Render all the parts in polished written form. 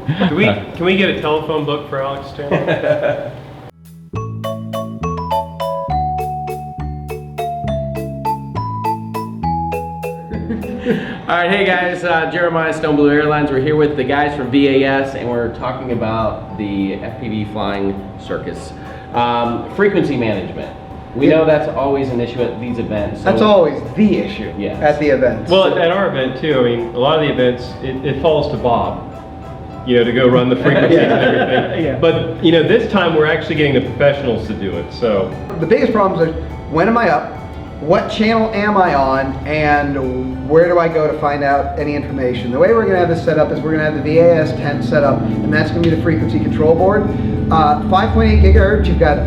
Can we get a telephone book for Alex Turner? All right, hey guys, Jeremiah, Stone Blue Airlines. We're here with the guys from VAS, and we're talking about the FPV flying circus. Frequency management. We know that's always an issue at these events. So that's always the issue at the events. Well, at our event too, I mean, a lot of the events, it falls to Bob, you know, to go run the frequencies and everything. Yeah. But, you know, this time we're actually getting the professionals to do it, so. The biggest problems are, when am I up? What channel am I on, and where do I go to find out any information? The way we're going to have this set up is we're going to have the VAS tent set up, and that's going to be the frequency control board. 5.8 gigahertz, you've got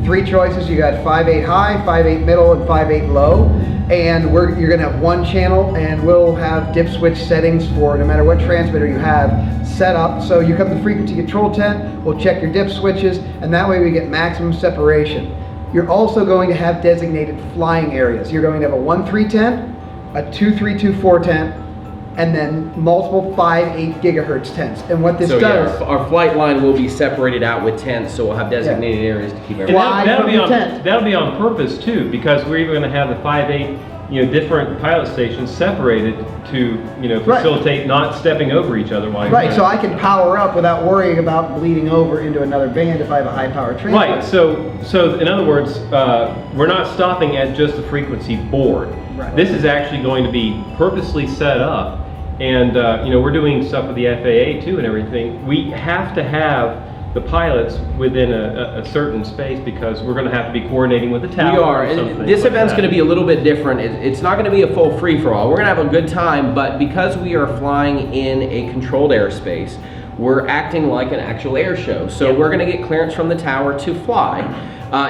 three choices. You got 5.8 high, 5.8 middle, and 5.8 low. And you're going to have one channel, and we'll have dip switch settings for no matter what transmitter you have set up. So you come to the frequency control tent, we'll check your dip switches, and that way we get maximum separation. You're also going to have designated flying areas. You're going to have a 1.3 tent, a 2.324 tent, and then multiple 5.8 gigahertz tents. And what this does... Yeah, our flight line will be separated out with tents, so we'll have designated areas to keep everything. That'll be on purpose too, because we're even going to have the 5.8, you know, different pilot stations separated to, you know, facilitate not stepping over each other while you're right, so I can power up without worrying about bleeding over into another band if I have a high power transmitter. Right, so in other words, we're not stopping at just the frequency board. Right. This is actually going to be purposely set up, and you know, we're doing stuff with the FAA too and everything. We have to have the pilots within a certain space because we're going to have to be coordinating with the tower. We are, and this event's going to be a little bit different. It's not going to be a full free-for-all. We're going to have a good time, but because we are flying in a controlled airspace, we're acting like an actual air show. So we're going to get clearance from the tower to fly.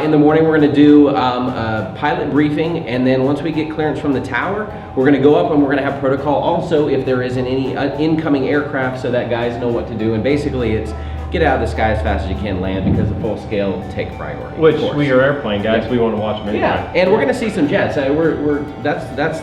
In the morning we're going to do a pilot briefing, and then once we get clearance from the tower, we're going to go up and we're going to have protocol also if there isn't any incoming aircraft, so that guys know what to do. And basically it's get out of the sky as fast as you can, land, because the full scale take priority. Which we are airplane guys, we want to watch them anyway. Yeah, and we're going to see some jets. That's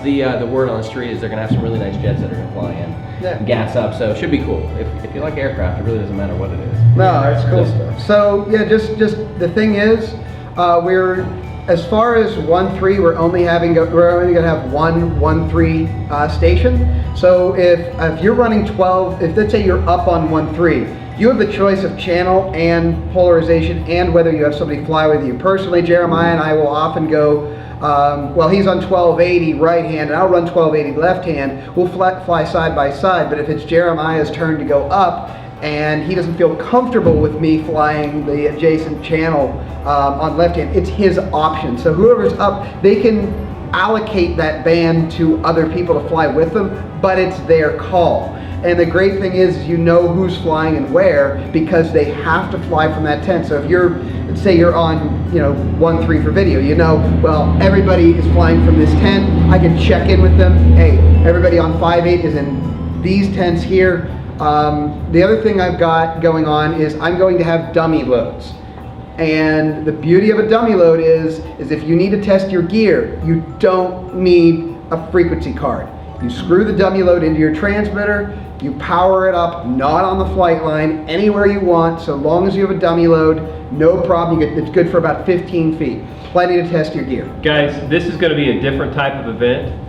the word on the street is they're going to have some really nice jets that are going to fly in, gas up. So it should be cool. If you like aircraft, it really doesn't matter what it is. No, it's cool stuff. So yeah, just the thing is, we're as far as 1.3, we're only going to have one 1.3 station. So if you're running 12, if let's say you're up on 1.3. You have the choice of channel and polarization and whether you have somebody fly with you. Personally, Jeremiah and I will often go, well, he's on 1280 right hand and I'll run 1280 left hand. We'll fly side by side, but if it's Jeremiah's turn to go up and he doesn't feel comfortable with me flying the adjacent channel on left hand, it's his option. So whoever's up, they can allocate that band to other people to fly with them, but it's their call. And the great thing is you know who's flying and where because they have to fly from that tent. So if you're, let's say you're on, you know, 1.3 for video, you know, well, everybody is flying from this tent. I can check in with them. Hey, everybody on 5.8 is in these tents here. The other thing I've got going on is I'm going to have dummy loads. And the beauty of a dummy load is if you need to test your gear, you don't need a frequency card. You screw the dummy load into your transmitter, you power it up, not on the flight line, anywhere you want, so long as you have a dummy load, no problem. It's good for about 15 feet. Plenty to test your gear. Guys, this is going to be a different type of event.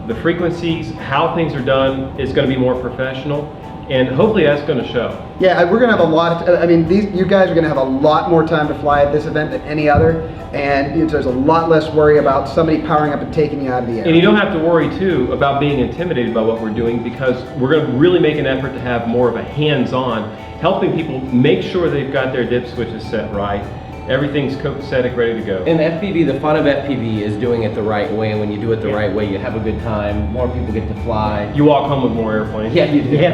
The frequencies, how things are done, is going to be more professional, and hopefully that's going to show. Yeah, we're going to have a lot of, I mean, you guys are going to have a lot more time to fly at this event than any other, and there's a lot less worry about somebody powering up and taking you out of the air. And you don't have to worry too about being intimidated by what we're doing, because we're going to really make an effort to have more of a hands-on, helping people make sure they've got their dip switches set right. Everything's copacetic, ready to go. And FPV, the fun of FPV is doing it the right way, and when you do it the right way, you have a good time, more people get to fly. You walk home with more airplanes. Yeah, you do. Yeah.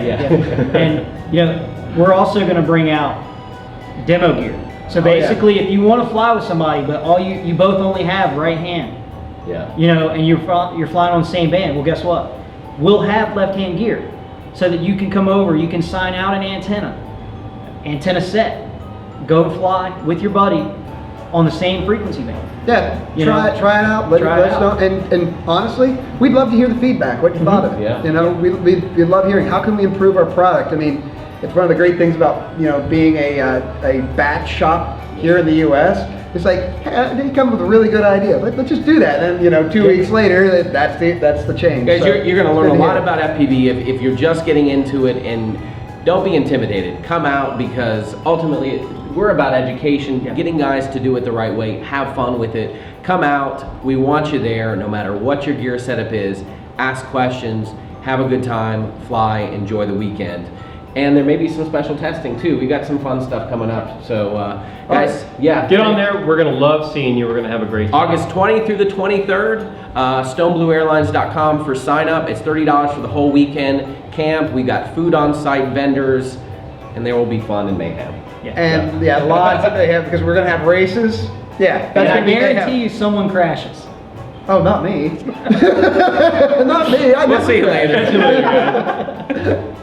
And you know, we're also going to bring out demo gear. So basically, if you want to fly with somebody, but you both only have right hand, you know, and you're flying on the same band, well, guess what? We'll have left hand gear, so that you can come over, you can sign out an antenna set. Go and fly with your buddy on the same frequency band. Yeah, try it out. Let us know. And honestly, we'd love to hear the feedback. What you thought of it. Yeah. You know, we'd love hearing how can we improve our product. I mean, It's one of the great things about, you know, being a batch shop here in the U.S. It's like, hey, they come with a really good idea. Let's just do that. And then, you know, 2 weeks later, that's the change. Guys, So, you're going to learn good a lot hear. about FPV if you're just getting into it, and don't be intimidated. Come out, because ultimately we're about education, getting guys to do it the right way, have fun with it. Come out, we want you there no matter what your gear setup is. Ask questions, have a good time, fly, enjoy the weekend. And there may be some special testing too. We got some fun stuff coming up. So guys, yeah. Get on there. We're going to love seeing you. We're going to have a great time. August 20th through the 23rd, stoneblueairlines.com for sign up. It's $30 for the whole weekend camp. We got food on site, vendors, and there will be fun and mayhem. And lots of mayhem because we're gonna have races. Yeah, And I gonna be mayhem. guarantee you someone crashes. Oh, not me. Not me. I We'll never see you crash. later.